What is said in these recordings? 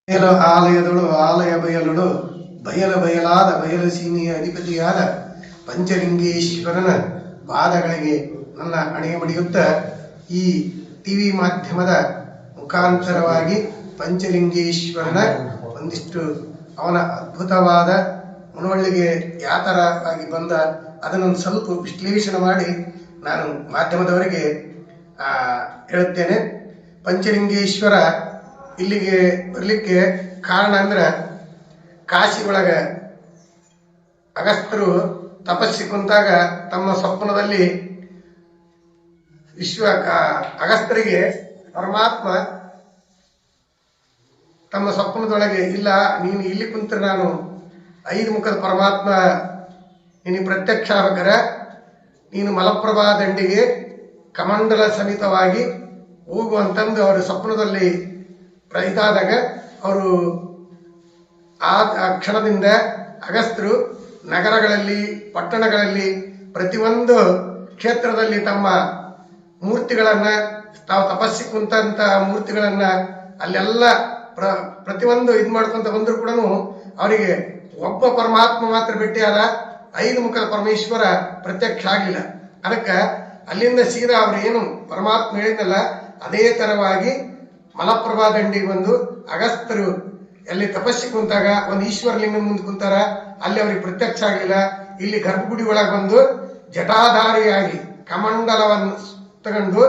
ಬಯಲು ಆಲಯದಳು ಆಲಯ ಬಯಲುಳು ಬಯಲು ಬಯಲಾದ ಬಯಲು ಸೀಮೆಯ ಅಧಿಪತಿಯಾದ ಪಂಚಲಿಂಗೇಶ್ವರನ ಪಾದಗಳಿಗೆ ನನ್ನ ಅಣೆಯ ಬಡಿಯುತ್ತ ಈ ಟಿವಿ ಮಾಧ್ಯಮದ ಮುಖಾಂತರವಾಗಿ ಪಂಚಲಿಂಗೇಶ್ವರನ ಒಂದಿಷ್ಟು ಅವನ ಅದ್ಭುತವಾದ ಮುನವಳ್ಳಿಗೆ ಯಾತರವಾಗಿ ಬಂದ ಅದನ್ನೊಂದು ಸ್ವಲ್ಪ ವಿಶ್ಲೇಷಣೆ ಮಾಡಿ ನಾನು ಮಾಧ್ಯಮದವರಿಗೆ ಹೇಳುತ್ತೇನೆ. ಪಂಚಲಿಂಗೇಶ್ವರ ಇಲ್ಲಿಗೆ ಬರಲಿಕ್ಕೆ ಕಾರಣ ಅಂದ್ರೆ ಕಾಶಿ ಒಳಗ ಅಗಸ್ತ್ಯರು ತಪಸ್ಸಿ ಕುಂತಾಗ ತಮ್ಮ ಸ್ವಪ್ನದಲ್ಲಿ ಅಗಸ್ತ್ಯರಿಗೆ ಪರಮಾತ್ಮ ತಮ್ಮ ಸ್ವಪ್ನದೊಳಗೆ, ಇಲ್ಲ ನೀನು ಇಲ್ಲಿ ಕುಂತ್ರೆ ನಾನು 5 ಮುಖದ ಪರಮಾತ್ಮ ನೀನು ಪ್ರತ್ಯಕ್ಷ ಆಗರ ನೀನು ಮಲಪ್ರಭಾ ದಂಡಿಗೆ ಕಮಂಡಲ ಸಮೇತವಾಗಿ ಹೋಗುವಂತಂದು ಅವರ ಸ್ವಪ್ನದಲ್ಲಿ ಇದಾದಾಗ ಅವರು ಆ ಕ್ಷಣದಿಂದ ಅಗಸ್ತ್ಯರು ನಗರಗಳಲ್ಲಿ ಪಟ್ಟಣಗಳಲ್ಲಿ ಪ್ರತಿಯೊಂದು ಕ್ಷೇತ್ರದಲ್ಲಿ ತಮ್ಮ ಮೂರ್ತಿಗಳನ್ನ ತಾವು ತಪಸ್ಸಿ ಕುಂತಂತ ಮೂರ್ತಿಗಳನ್ನ ಅಲ್ಲೆಲ್ಲ ಪ್ರತಿಯೊಂದು ಇದು ಮಾಡ್ಕೊಂತ ಬಂದ್ರು ಕೂಡ ಅವರಿಗೆ ಒಬ್ಬ ಪರಮಾತ್ಮ ಮಾತ್ರ ಭೇಟಿಯಾದ, 5 ಮುಖದ ಪರಮೇಶ್ವರ ಪ್ರತ್ಯಕ್ಷ ಆಗಲಿಲ್ಲ. ಅದಕ್ಕೆ ಅಲ್ಲಿಂದ ಸೀದಾ ಅವ್ರು ಏನು ಪರಮಾತ್ಮ ಹೇಳಿದಲ್ಲ ಅದೇ ತರವಾಗಿ ಮಲಪ್ರಭಾ ದಂಡಿಗೆ ಬಂದು ಅಗಸ್ತ್ಯರು ಎಲ್ಲಿ ತಪಸ್ಸಿ ಕುಂತಾಗ ಒಂದು ಈಶ್ವರಲಿಂಗ ಮುಂದೆ ಕುಂತಾರ, ಅಲ್ಲಿ ಅವ್ರಿಗೆ ಪ್ರತ್ಯಕ್ಷ ಆಗಲಿಲ್ಲ. ಇಲ್ಲಿ ಗರ್ಭಗುಡಿ ಒಳಗೆ ಬಂದು ಜಟಾಧಾರಿಯಾಗಿ ಕಮಂಡಲವನ್ನು ತಗೊಂಡು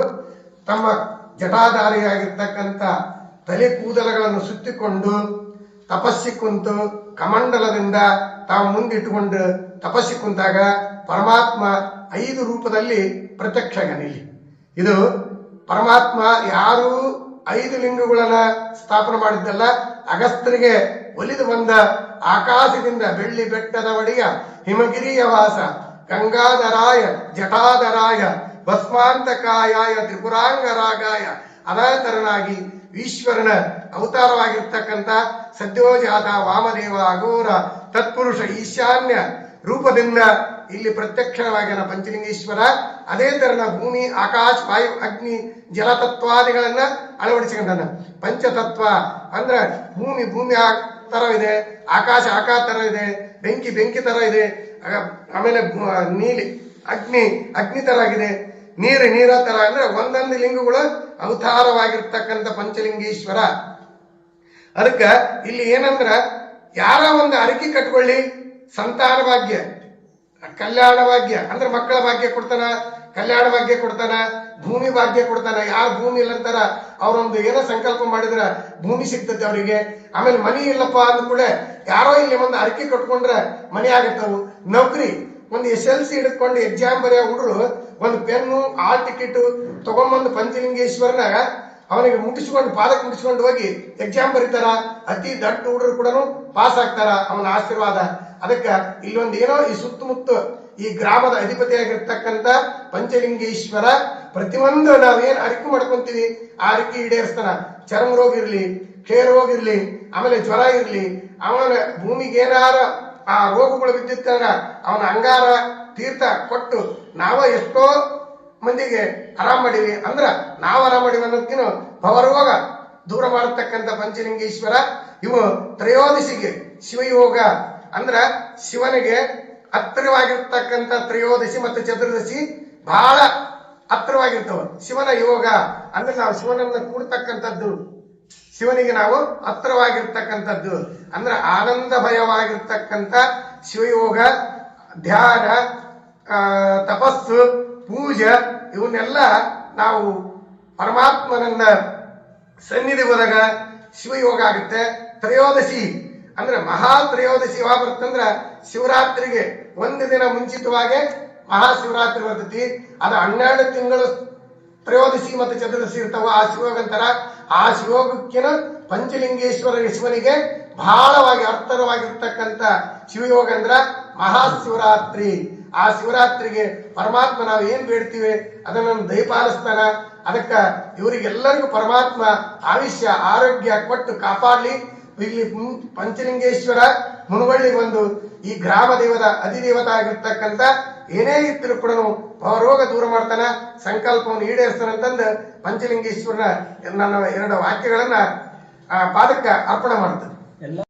ತಮ್ಮ ಜಟಾಧಾರಿಯಾಗಿರ್ತಕ್ಕಂಥ ತಲೆ ಕೂದಲಗಳನ್ನು ಸುತ್ತಿಕೊಂಡು ತಪಸ್ಸಿ ಕುಂತು ಕಮಂಡಲದಿಂದ ತಾವು ಮುಂದಿಟ್ಟುಕೊಂಡು ತಪಸ್ಸಿ ಕುಂತಾಗ ಪರಮಾತ್ಮ 5 ರೂಪದಲ್ಲಿ ಪ್ರತ್ಯಕ್ಷ ಇಲ್ಲಿ. ಇದು ಪರಮಾತ್ಮ ಯಾರು 5 ಲಿಂಗಗಳನ್ನ ಸ್ಥಾಪನೆ ಮಾಡಿದ್ದಲ್ಲ, ಅಗಸ್ತ್ಯರಿಗೆ ಒಲಿದು ಬಂದ ಆಕಾಶದಿಂದ ಬೆಳ್ಳಿ ಬೆಟ್ಟದ ಒಡೆಯ ಹಿಮಗಿರಿಯ ವಾಸ ಗಂಗಾಧರಾಯ ಜಟಾಧರಾಯ ಭಸ್ಮಾಂತಕಾಯಾಯ ತ್ರಿಪುರಾಂಗರಾಗಾಯ ಅನಾತರನಾಗಿ ಈಶ್ವರನ ಅವತಾರವಾಗಿರ್ತಕ್ಕಂಥ ಸದ್ಯೋಜಾತ ವಾಮದೇವ ಅಘೋರ ತತ್ಪುರುಷ ಈಶಾನ್ಯ ರೂಪದಿಂದ ಇಲ್ಲಿ ಪ್ರತ್ಯಕ್ಷವಾಗಿನ ಪಂಚಲಿಂಗೇಶ್ವರ. ಅದೇ ತರನ ಭೂಮಿ ಆಕಾಶ ವಾಯು ಅಗ್ನಿ ಜಲತತ್ವಾದಿಗಳನ್ನ ಅಳವಡಿಸಿಕೊಂಡನ. ಪಂಚತತ್ವ ಅಂದ್ರೆ ಭೂಮಿ ತರ ಇದೆ, ಆಕಾಶ ತರ ಇದೆ, ಬೆಂಕಿ ತರ ಇದೆ, ಆಮೇಲೆ ನೀಲಿ ಅಗ್ನಿ ತರ ಆಗಿದೆ, ನೀರ ತರ ಅಂದ್ರೆ ಒಂದೊಂದು ಲಿಂಗಗಳು ಅವತಾರವಾಗಿರ್ತಕ್ಕಂಥ ಪಂಚಲಿಂಗೇಶ್ವರ. ಅದಕ್ಕ ಇಲ್ಲಿ ಏನಂದ್ರ ಯಾರ ಒಂದು ಅರಕೆ ಕಟ್ಕೊಳ್ಳಿ, ಸಂತಾನ ಭಾಗ್ಯ, ಕಲ್ಯಾಣ ಭಾಗ್ಯ ಅಂದ್ರೆ ಮಕ್ಕಳ ಭಾಗ್ಯ ಕೊಡ್ತಾನ, ಕಲ್ಯಾಣ ಭಾಗ್ಯ ಕೊಡ್ತಾನ, ಭೂಮಿ ಭಾಗ್ಯ ಕೊಡ್ತಾನ. ಯಾರು ಭೂಮಿ ಇಲ್ಲ ಅಂತಾರ ಅವ್ರೊಂದು ಏನೋ ಸಂಕಲ್ಪ ಮಾಡಿದ್ರ ಭೂಮಿ ಸಿಗ್ತದೆ ಅವರಿಗೆ. ಆಮೇಲೆ ಮನಿ ಇಲ್ಲಪ್ಪ ಅಂದ ಕೂಡ ಯಾರೋ ಇಲ್ಲಿ ಒಂದು ಅರಕೆ ಕಟ್ಕೊಂಡ್ರೆ ಮನೆ ಆಗತ್ತವು. ನೌಕರಿ ಒಂದು SLC ಹಿಡಿದುಕೊಂಡು ಎಕ್ಸಾಮ್ ಬರೆಯೋ ಹುಡುಗರು ಒಂದು ಪೆನ್ನು ಆಲ್ ಟಿಕೆಟ್ ತಗೊಂಡ್ಬಂದು ಪಂಚಲಿಂಗೇಶ್ವರನಾಗ ಅವನಿಗೆ ಪಾದಕ್ಕೆ ಮುಟ್ಟಿಸ್ಕೊಂಡು ಹೋಗಿ ಎಕ್ಸಾಮ್ ಬರೀತಾರ. ಅತಿ ದೊಡ್ಡ ಹುಡುಗರು ಕೂಡ ಪಾಸ್ ಆಗ್ತಾರ ಅವನ ಆಶೀರ್ವಾದ. ಅದಕ್ಕೆ ಇಲ್ಲೊಂದು ಏನೋ ಈ ಸುತ್ತಮುತ್ತ ಈ ಗ್ರಾಮದ ಅಧಿಪತಿಯಾಗಿರ್ತಕ್ಕಂಥ ಪಂಚಲಿಂಗೇಶ್ವರ ಪ್ರತಿಯೊಂದು ನಾವೇನ್ ಅರಿಕೆ ಮಾಡ್ಕೊಂತೀವಿ ಆ ಅರಿಕೆ ಈಡೇರಿಸ್ತಾನ. ಚರ್ಮ ರೋಗ ಇರ್ಲಿ, ಕ್ಷಯ ರೋಗ ಇರ್ಲಿ, ಆಮೇಲೆ ಜ್ವರ ಇರ್ಲಿ, ಅವನ ಭೂಮಿಗೆ ಏನಾರ ಆ ರೋಗಗಳು ಬಿದ್ದಿತ್ತಾಗ ಅವನ ಅಂಗಾರ ತೀರ್ಥ ಕೊಟ್ಟು ನಾವ ಎಷ್ಟೋ ಮಂದಿಗೆ ಆರಾಮ್ ಮಾಡಿವಿ. ಅಂದ್ರ ನಾವು ಆರಾಮ್ ಮಾಡಿವಿ ಅನ್ನೋದಕ್ಕಿನ ಭವರೋಗ ದೂರ ಮಾಡತಕ್ಕಂಥ ಪಂಚಲಿಂಗೇಶ್ವರ. ಇವು ತ್ರಯೋದಶಿಗೆ ಶಿವಯೋಗ ಅಂದ್ರ ಶಿವನಿಗೆ ಹತ್ತಿರವಾಗಿರ್ತಕ್ಕಂಥ ತ್ರಯೋದಶಿ ಮತ್ತು ಚತುರ್ದಶಿ ಬಹಳ ಹತ್ತಿರವಾಗಿರ್ತವ. ಶಿವನ ಯೋಗ ಅಂದ್ರೆ ನಾವು ಶಿವನನ್ನ ಕೂಡ್ತಕ್ಕಂಥದ್ದು, ಶಿವನಿಗೆ ನಾವು ಹತ್ತಿರವಾಗಿರ್ತಕ್ಕಂಥದ್ದು ಅಂದ್ರೆ ಆನಂದ ಭಯವಾಗಿರ್ತಕ್ಕಂಥ ಶಿವಯೋಗ, ಧ್ಯಾನ, ತಪಸ್ಸು, ಪೂಜೆ ಇವನ್ನೆಲ್ಲ ನಾವು ಪರಮಾತ್ಮನನ್ನ ಸನ್ನಿಧಿ ಹೋದಾಗ ಶಿವಯೋಗ ಆಗುತ್ತೆ. ತ್ರಯೋದಶಿ ಅಂದ್ರೆ ಮಹಾ ತ್ರಯೋದಶಿ ಯಾವಾಗ ಬರುತ್ತಂದ್ರ ಶಿವರಾತ್ರಿಗೆ 1 ದಿನ ಮುಂಚಿತವಾಗಿ ಮಹಾಶಿವರಾತ್ರಿ ಬರ್ತೈತಿ. ಅದು 12 ತಿಂಗಳು ತ್ರಯೋದಶಿ ಮತ್ತು ಚತುರ್ದಶಿ ಇರ್ತಾವ. ಆ ಶಿವಯೋಗ ಅಂತಾರ. ಆ ಶಿವಯೋಗಕ್ಕಿನ ಪಂಚಲಿಂಗೇಶ್ವರ ಶಿವನಿಗೆ ಬಹಳವಾಗಿ ಅರ್ಥವಾಗಿರ್ತಕ್ಕಂಥ ಶಿವಯೋಗ ಅಂದ್ರ ಮಹಾಶಿವರಾತ್ರಿ. ಆ ಶಿವರಾತ್ರಿಗೆ ಪರಮಾತ್ಮ ನಾವು ಏನ್ ಬೇಡ್ತೀವಿ ಅದನ್ನ ದಯಪಾಲಿಸ್ತಾನ. ಅದಕ್ಕ ಇವರಿಗೆಲ್ಲರಿಗೂ ಪರಮಾತ್ಮ ಆಯುಷ್ಯ ಆರೋಗ್ಯ ಕೊಟ್ಟು ಕಾಪಾಡ್ಲಿ. ಇಲ್ಲಿ ಪಂಚಲಿಂಗೇಶ್ವರ ಮುನವಳ್ಳಿ ಬಂದು ಈ ಗ್ರಾಮ ಅಧಿದೇವತ ಆಗಿರ್ತಕ್ಕಂಥ ಏನೇ ಇದ್ರು ಕೂಡ ರೋಗ ದೂರ ಮಾಡ್ತಾನ, ಸಂಕಲ್ಪವನ್ನು ಈಡೇರಿಸ್ತಾನಂತಂದು ಪಂಚಲಿಂಗೇಶ್ವರನ ನನ್ನ 2 ವಾಕ್ಯಗಳನ್ನ ಆ ಪಾದಕ್ಕೆ ಅರ್ಪಣೆ ಮಾಡ್ತೇನೆ.